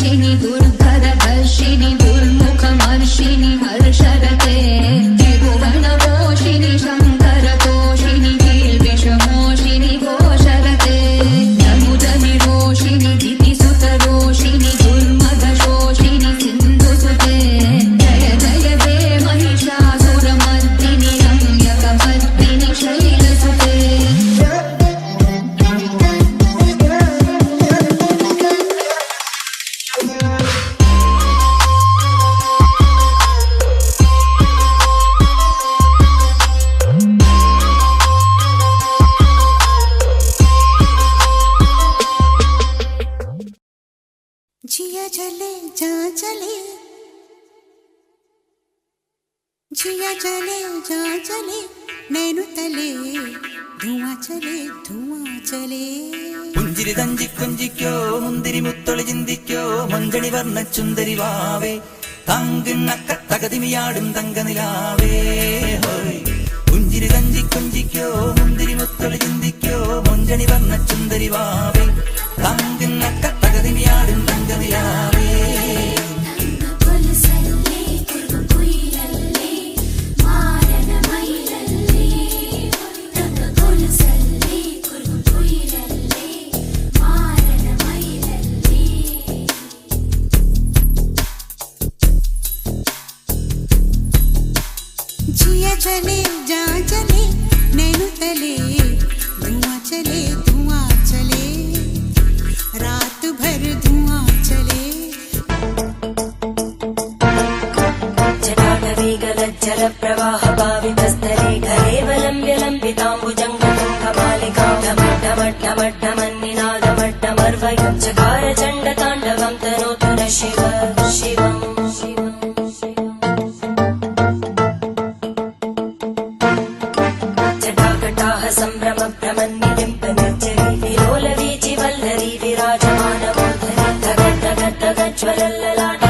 वर्षिणि दुर्धरदर्शिनि दुर्मुखमर्षिणि हर्षरते त्रिभुवनपोषिणि शङ्करतोषिणि कीर्विषमोषिणि घोषरते धनुजनिरोषिणि दितिसुतरोषिणि दुर्मदशोषिणि सिन्धुसुते जय जय हे महिषासुरमर्दिनि रम्यकमर्दिनि शैलसुते जिया चले जा चले जिया चले जा चले नैनु तले धुआं चले പുഞ്ചിരി തഞ്ചി കൊഞ്ചിക്കോ മുന്തിരി മുത്തൊളി ചിന്തിക്കോ മഞ്ചണി വർണ്ണ ചുന്ദരി വാവേ തങ്കിണ്ണക്ക തകതിമിയാടും തങ്കനിലാവേ ഹോയ് പുഞ്ചിരി തഞ്ചി കൊഞ്ചിക്കോ മുന്തിരി മുത്തൊളി ചിന്തിക്കോ മഞ്ചണി വർണ്ണ ചുന്ദരി വാവേ തങ്കിണ്ണക്ക തകതിമിയാടും തങ്കനിലാവേ जिया चले जा चले नैनु तले धुआं चले रात भर धुआं चले जटाटवीगलज्जल प्रवाह भावितस्तरे घरेवलम्ब्य लम्बिताम्बुजङ्गमालिका ढमड्ढमड्ढमन्निनादमड्ढमर्वयुच्चकार चण्डताण्डवं तनोतु न शिव शिवम् संभ्रम भ्रमन्निलिम्पनिर्जरी विलोलवीचि वल्लरी विराजमानमूर्धनि धगद्धगद्धगज्ज्वलल्ललाट